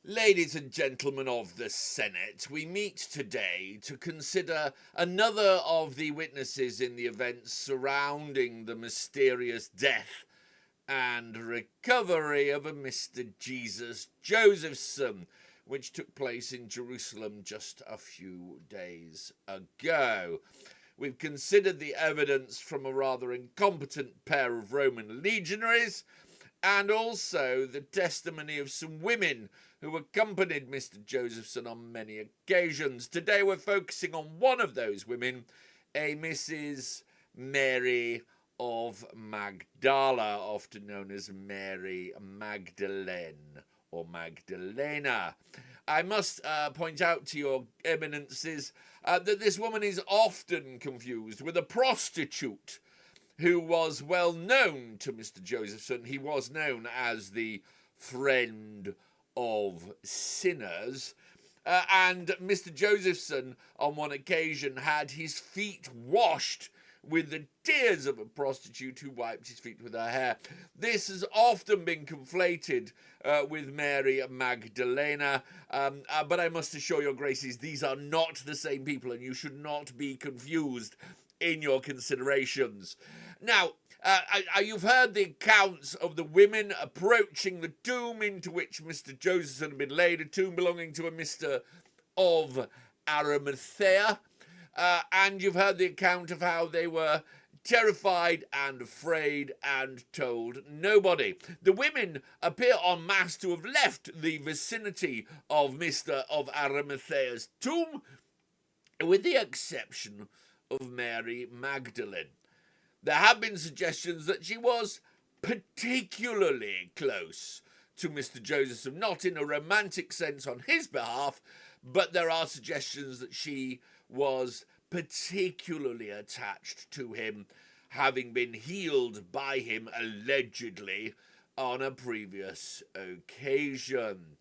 Ladies and gentlemen of the Senate, we meet today to consider another of the witnesses in the events surrounding the mysterious death and recovery of a Mr. Jesus Josephson, which took place in Jerusalem just a few days ago. We've considered the evidence from a rather incompetent pair of Roman legionaries, and also the testimony of some women who accompanied Mr. Josephson on many occasions. Today we're focusing on one of those women, a Mrs. Mary of Magdala, often known as Mary Magdalene or Magdalena. I must point out to your eminences that this woman is often confused with a prostitute who was well known to Mr. Josephson. He was known as the friend of sinners. And Mr. Josephson, on one occasion, had his feet washed with the tears of a prostitute who wiped his feet with her hair. This has often been conflated with Mary Magdalena, but I must assure your graces, these are not the same people, and you should not be confused in your considerations. Now, you've heard the accounts of the women approaching the tomb into which Mr. Josephson had been laid, a tomb belonging to a Mr. of Arimathea, and you've heard the account of how they were terrified and afraid and told nobody. The women appear en masse to have left the vicinity of Mr. of Arimathea's tomb, with the exception of Mary Magdalene. There have been suggestions that she was particularly close to Mr. Josephson, not in a romantic sense on his behalf, but there are suggestions that she was particularly attached to him, having been healed by him allegedly on a previous occasion.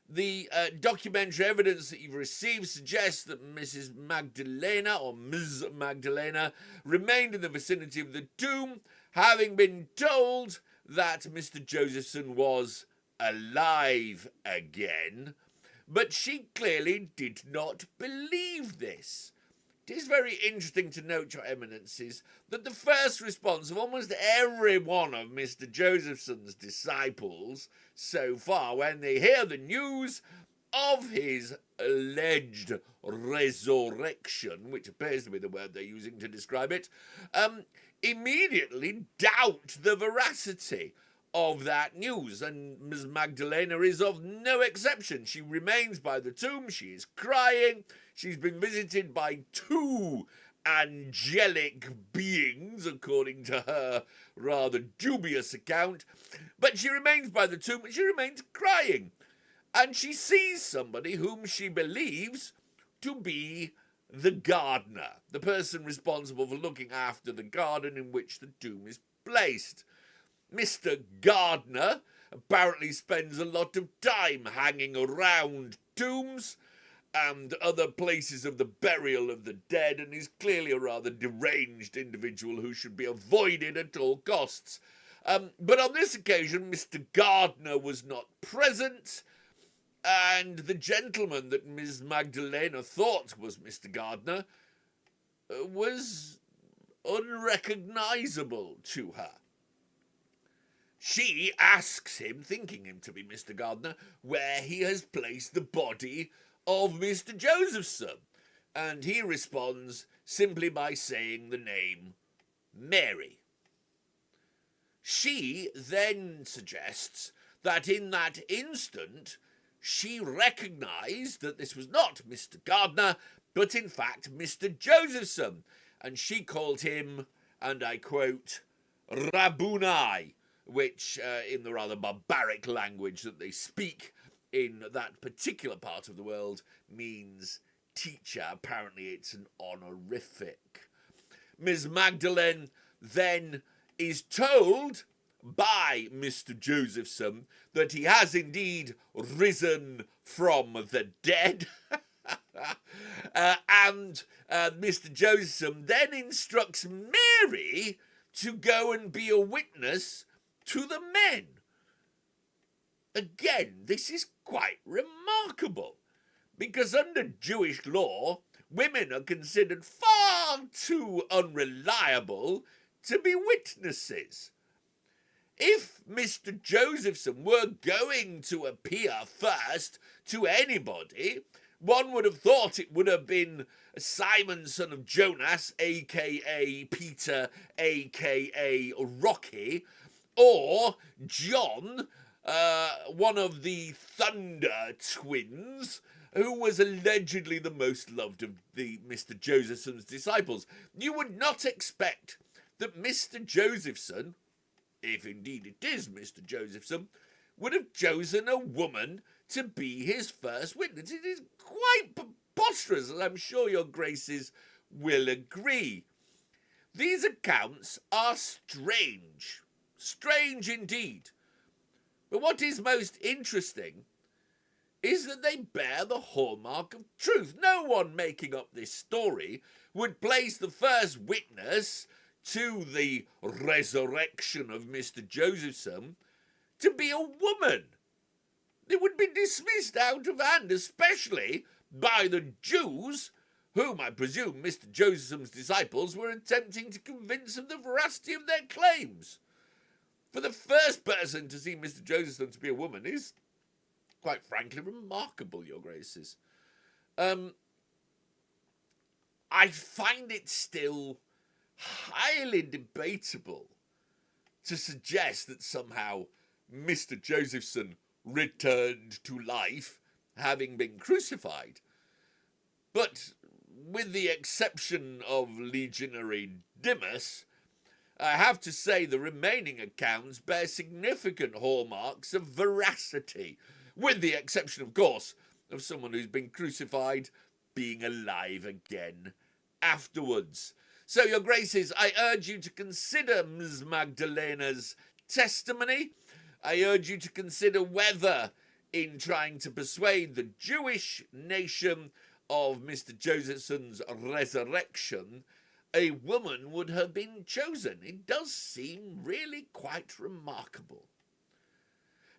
The documentary evidence that you've received suggests that Mrs. Magdalena, or Ms. Magdalena, remained in the vicinity of the tomb, having been told that Mr. Josephson was alive again, but she clearly did not believe this. It is very interesting to note, your eminences, that the first response of almost every one of Mr. Josephson's disciples so far, when they hear the news of his alleged resurrection, which appears to be the word they're using to describe it, immediately doubt the veracity of that news, and Ms. Magdalena is of no exception. She remains by the tomb, she is crying, she's been visited by two angelic beings, according to her rather dubious account, but she remains by the tomb and she remains crying, and she sees somebody whom she believes to be the gardener, the person responsible for looking after the garden in which the tomb is placed. Mr. Gardner apparently spends a lot of time hanging around tombs and other places of the burial of the dead, and is clearly a rather deranged individual who should be avoided at all costs. But on this occasion, Mr. Gardner was not present, and the gentleman that Ms. Magdalena thought was Mr. Gardner was unrecognisable to her. She asks him, thinking him to be Mr. Gardner, where he has placed the body of Mr. Josephson, and he responds simply by saying the name Mary. She then suggests that in that instant she recognised that this was not Mr. Gardner, but in fact Mr. Josephson, and she called him, and I quote, Rabboni, which in the rather barbaric language that they speak in that particular part of the world means teacher. Apparently it's an honorific. Ms. Magdalene then is told by Mr. Josephson that he has indeed risen from the dead. And Mr. Josephson then instructs Mary to go and be a witness to the men. Again, this is quite remarkable, because under Jewish law, women are considered far too unreliable to be witnesses. If Mr. Josephson were going to appear first to anybody, one would have thought it would have been Simon, son of Jonas, a.k.a. Peter, a.k.a. Rocky, or John, one of the Thunder twins, who was allegedly the most loved of the Mr. Josephson's disciples. You would not expect that Mr. Josephson, if indeed it is Mr. Josephson, would have chosen a woman to be his first witness. It is quite preposterous, as I'm sure your graces will agree. These accounts are strange. Strange indeed. But what is most interesting is that they bear the hallmark of truth. No one making up this story would place the first witness to the resurrection of Mr. Josephson to be a woman. It would be dismissed out of hand, especially by the Jews, whom I presume Mr. Josephson's disciples were attempting to convince of the veracity of their claims. For the first person to see Mr. Josephson to be a woman is, quite frankly, remarkable, your graces. I find it still highly debatable to suggest that somehow Mr. Josephson returned to life having been crucified. But with the exception of Legionary Dimas, I have to say the remaining accounts bear significant hallmarks of veracity, with the exception, of course, of someone who's been crucified being alive again afterwards. So, your graces, I urge you to consider Ms. Magdalena's testimony. I urge you to consider whether, in trying to persuade the Jewish nation of Mr. Josephson's resurrection, a woman would have been chosen. It does seem really quite remarkable.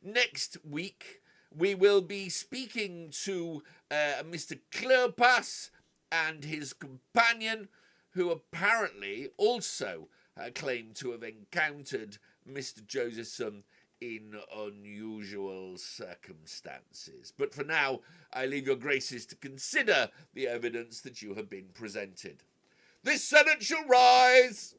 Next week, we will be speaking to Mr. Cleopas and his companion, who apparently also claim to have encountered Mr. Josephson in unusual circumstances. But for now, I leave your graces to consider the evidence that you have been presented. This Senate shall rise!